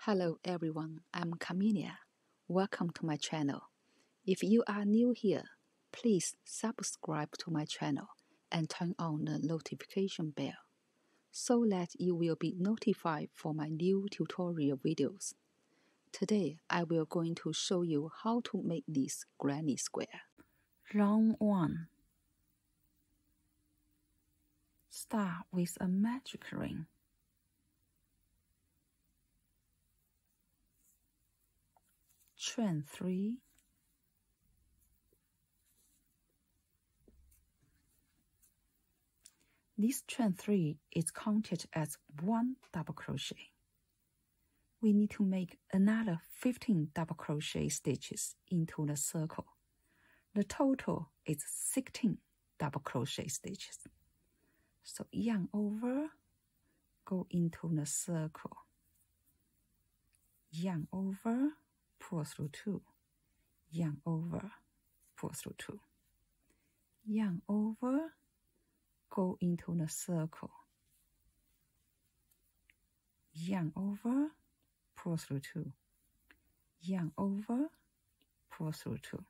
Hello everyone, I'm Camelia. Welcome to my channel. If you are new here, please subscribe to my channel and turn on the notification bell so that you will be notified for my new tutorial videos. Today I will going to show you how to make this granny square. Round 1. Start with a magic ring. Chain 3. This chain 3 is counted as 1 double crochet. We need to make another 15 double crochet stitches into the circle. The total is 16 double crochet stitches. So yarn over, go into the circle. Yarn over, pull through 2. Yarn over, pull through 2. Yarn over, go into the circle. Yarn over, pull through 2. Yarn over, pull through 2.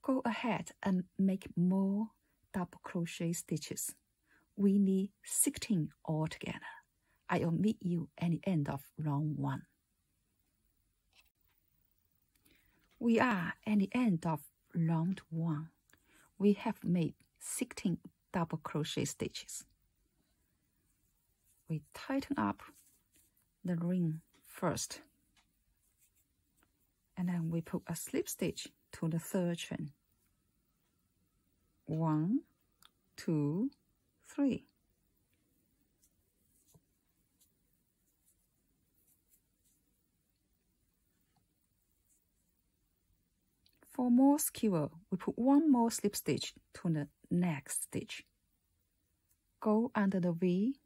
Go ahead and make more double crochet stitches. We need 16 altogether. I will meet you at the end of round 1. We are at the end of round 1. We have made 16 double crochet stitches. We tighten up the ring first, and then we put a slip stitch to the third chain. 1, 2, 3. For more secure, we put 1 more slip stitch to the next stitch. Go under the V.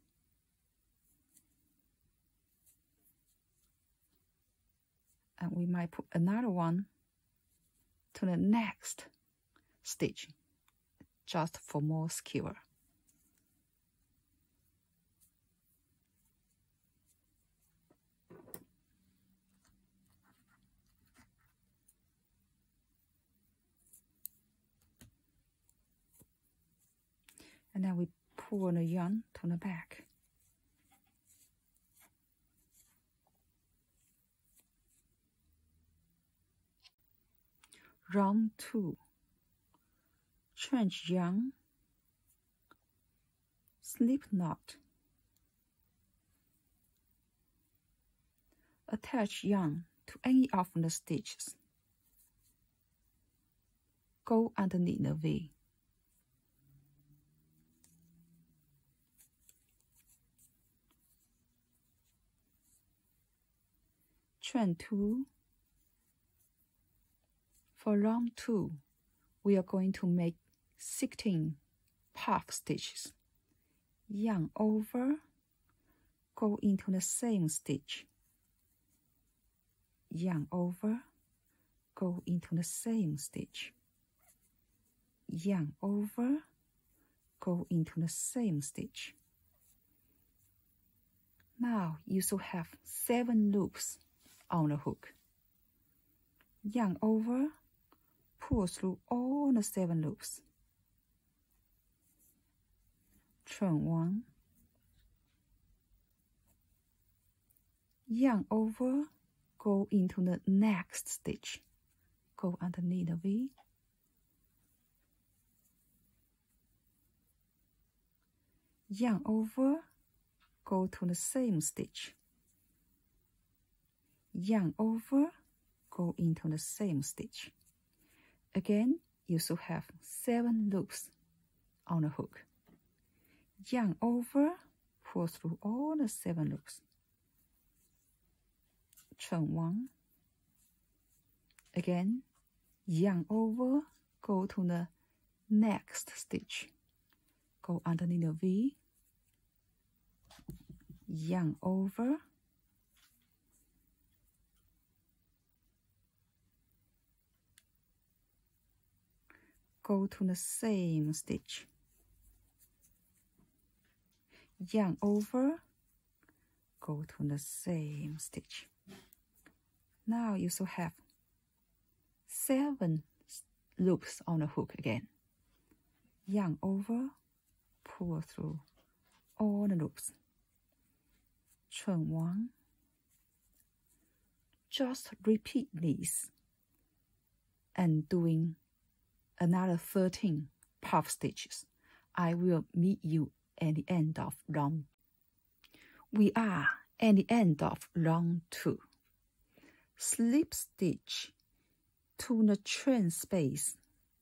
And we might put another one to the next stitch, just for more secure. And then we pull the yarn to the back. Round 2. Change yarn, slip knot, attach yarn to any of the stitches. Go underneath the V. Chain 2. For round 2, we are going to make 16 puff stitches. Yarn over, go into the same stitch. Yarn over, go into the same stitch. Yarn over, go into the same stitch. Now you should have 7 loops on the hook. Yarn over, pull through all the 7 loops. Chain 1. Yarn over, go into the next stitch. Go underneath the V. Yarn over, go to the same stitch. Yarn over, go into the same stitch. Again, you should have 7 loops on the hook. Yarn over, pull through all the 7 loops. Chain 1. Again, yarn over, go to the next stitch. Go underneath the V. Yarn over. Go to the same stitch. Yarn over, go to the same stitch. Now you still have 7 loops on the hook again. Yarn over, pull through all the loops. Chain 1. Just repeat this and doing another 13 puff stitches. I will meet you at the end of round. We are at the end of round 2. Slip stitch to the chain space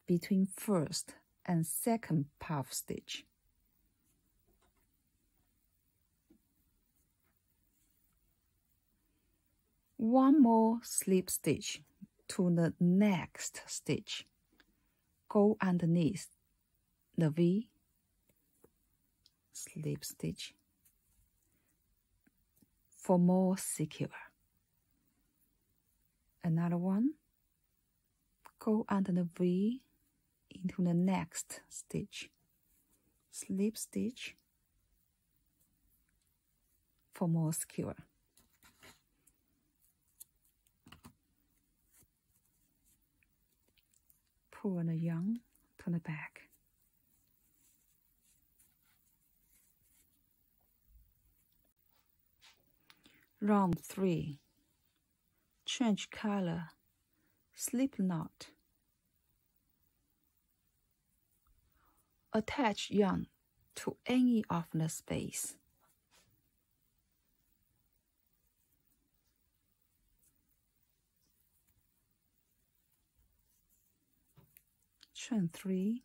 between first and second puff stitch. One more slip stitch to the next stitch. Go underneath the V, slip stitch for more secure. Another one, go under the V into the next stitch, slip stitch for more secure. Pull the yarn to the back. Round 3. Change color, slip knot. Attach yarn to any of the space. Chain 3.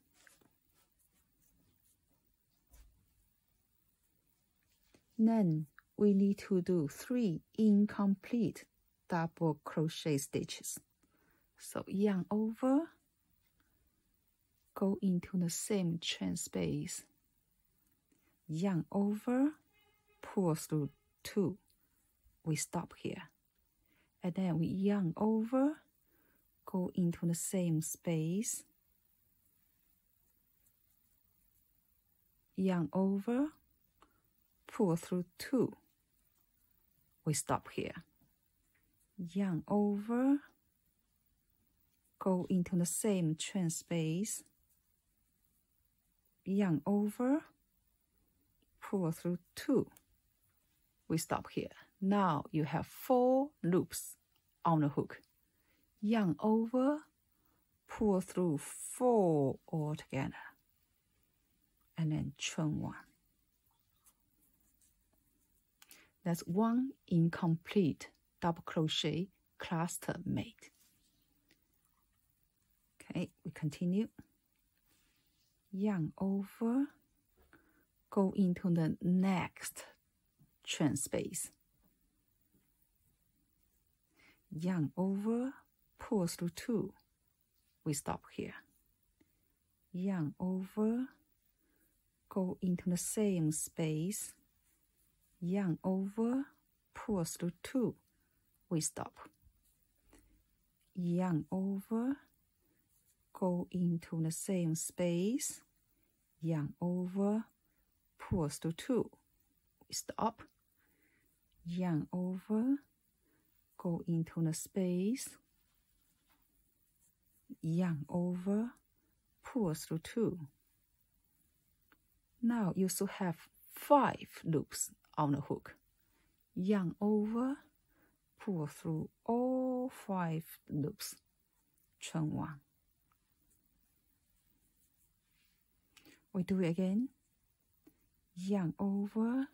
Then we need to do 3 incomplete double crochet stitches. So yarn over, go into the same chain space, yarn over, pull through 2. We stop here. And then we yarn over, go into the same space, yarn over, pull through 2. We stop here. Yarn over, go into the same chain space, yarn over, pull through 2. We stop here. Now you have 4 loops on the hook. Yarn over, pull through 4 all together, and then chain 1. That's 1 incomplete double crochet cluster made. Okay, we continue. Yarn over, go into the next chain space. Yarn over, pull through 2. We stop here. Yarn over, go into the same space. Yarn over, pull through 2. We stop. Yarn over, go into the same space, yarn over, pull through 2. We stop. Yarn over, go into the space, yarn over, pull through 2. Now you still have 5 loops on the hook. Yarn over, pull through all 5 loops, chain 1. We do it again. Yarn over,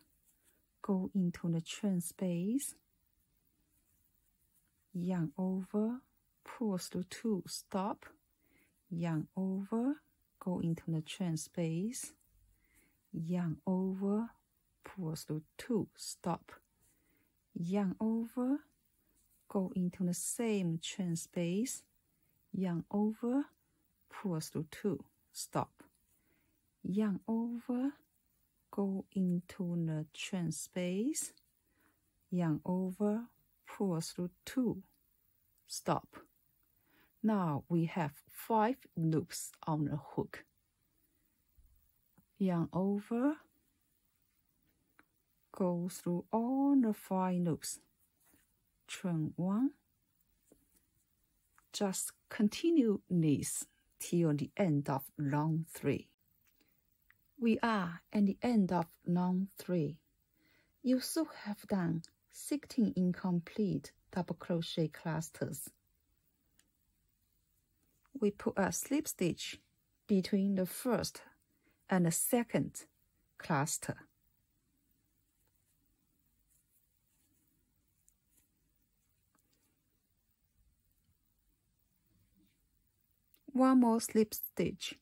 go into the chain space, yarn over, pull through 2, stop, yarn over, go into the chain space, yarn over, pull through 2, stop, yarn over, go into the same chain space, yarn over, pull through 2, stop, yarn over, go into the chain space, yarn over, pull through 2, stop. Now we have 5 loops on the hook. Yarn over, go through all corner 5 loops. Chain 1. Just continue this till the end of round 3. We are at the end of round 3. You should have done 16 incomplete double crochet clusters. We put a slip stitch between the first and the second cluster. One more slip stitch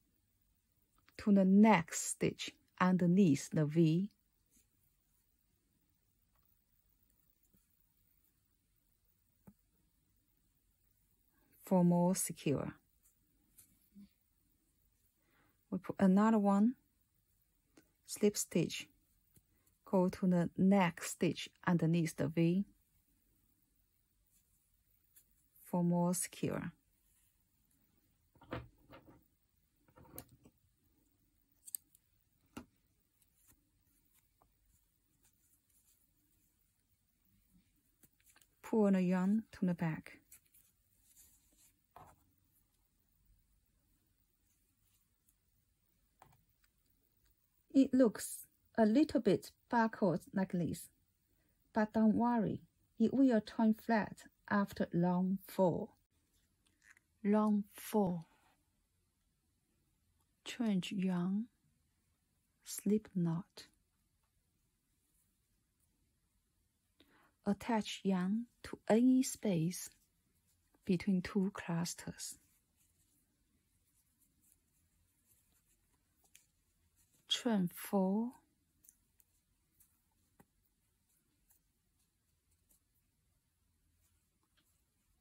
to the next stitch underneath the V. For more secure. We put another one, slip stitch, go to the next stitch underneath the V. For more secure. Pull the yarn to the back. It looks a little bit buckled like this, but don't worry, it will turn flat after round 4. Round 4. Change yarn, slip knot. Attach yarn to any space between 2 clusters. Chain 4.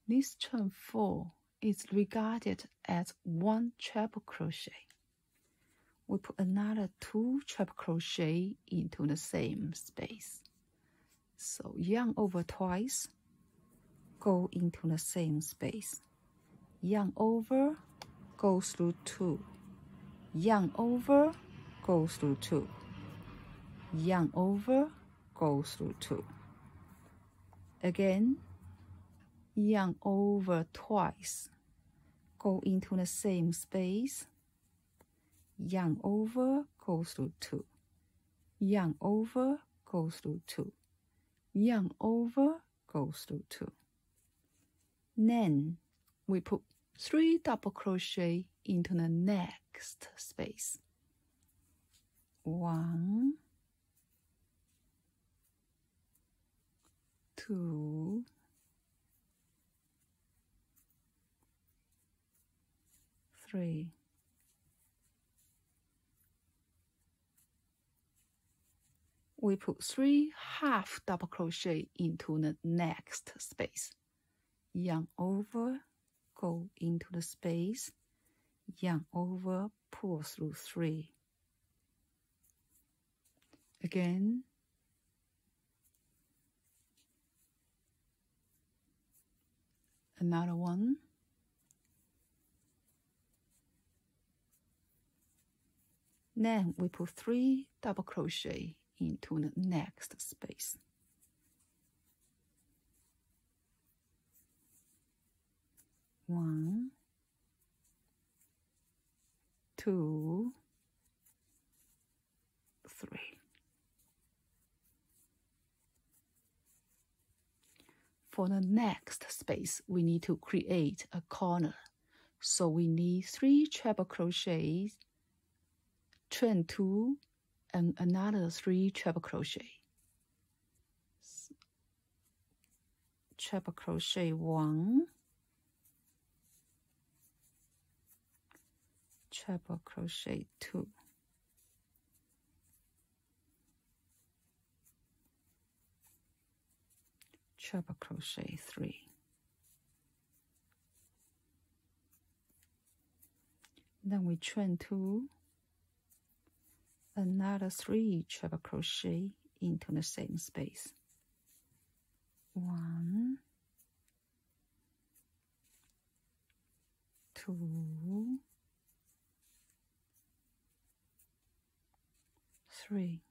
This chain 4 is regarded as 1 treble crochet. We put another 2 treble crochet into the same space. So yarn over twice, go into the same space. Yarn over, go through 2. Yarn over, go through 2. Yarn over, go through 2. Again, yarn over twice, go into the same space. Yarn over, go through 2. Yarn over, go through 2. Yarn over, go through 2. Then we put 3 double crochet into the next space. 1, 2, 3. We put 3 half double crochet into the next space. Yarn over, go into the space. Yarn over, pull through 3. Again. Another one. Then we put 3 double crochet into the next space. 1, 2, 3. For the next space, we need to create a corner. So we need 3 treble crochets, chain 2, and another 3 treble crochet. Treble crochet 1, treble crochet 2. Treble crochet 3. Then we chain 2, another 3 treble crochet into the same space. 1, 2, 3.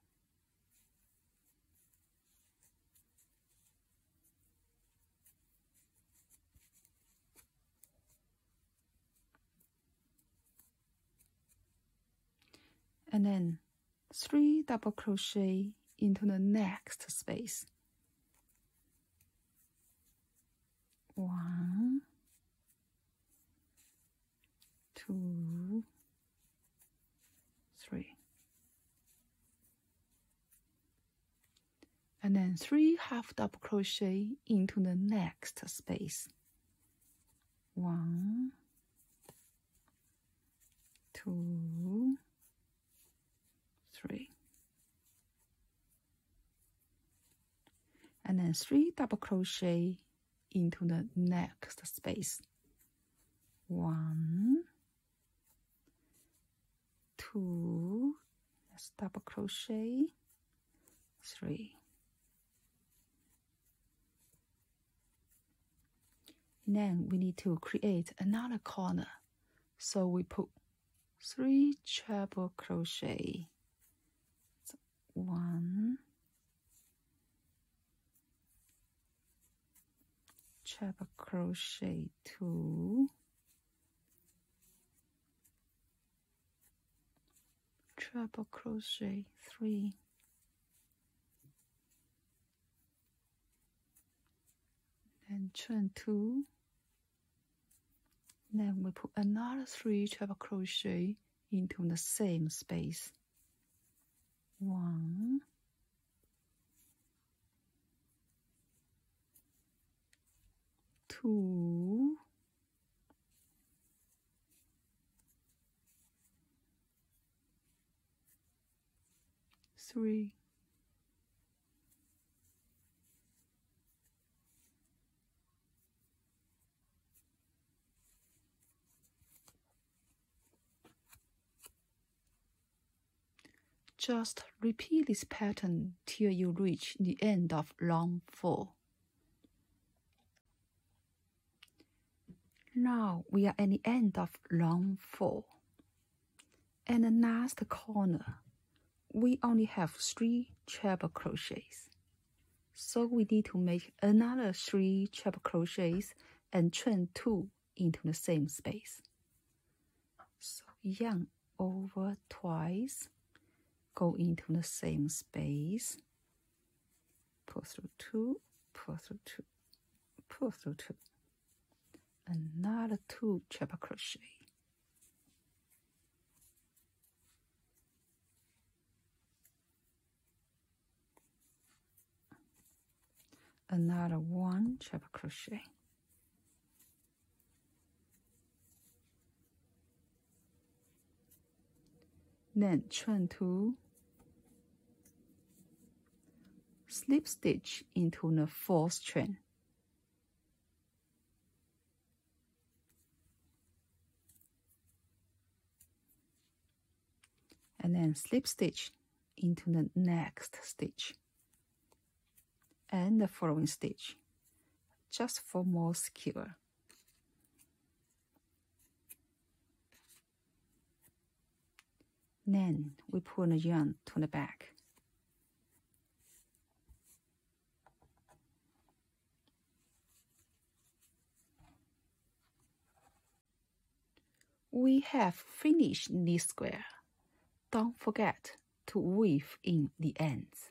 and then 3 double crochet into the next space. 1, 2, 3. And then 3 half double crochet into the next space. 1, 2, 3. And then 3 double crochet into the next space. 1, 2, let's double crochet, 3. Then we need to create another corner. So we put 3 treble crochet. So 1, treble crochet 2, treble crochet 3, then chain 2, then we put another 3 treble crochet into the same space. 1, 2, 3. Just repeat this pattern till you reach the end of round 4. Now we are at the end of round 4. And the last corner, we only have 3 treble crochets. So we need to make another 3 treble crochets and chain 2 into the same space. So yarn over twice, go into the same space, pull through 2, pull through 2, pull through 2, another 2 treble crochet. Another 1 treble crochet. Then chain 2, slip stitch into the 4th chain. And then slip stitch into the next stitch and the following stitch, just for more secure. Then we pull the yarn to the back. We have finished this square. Don't forget to weave in the ends.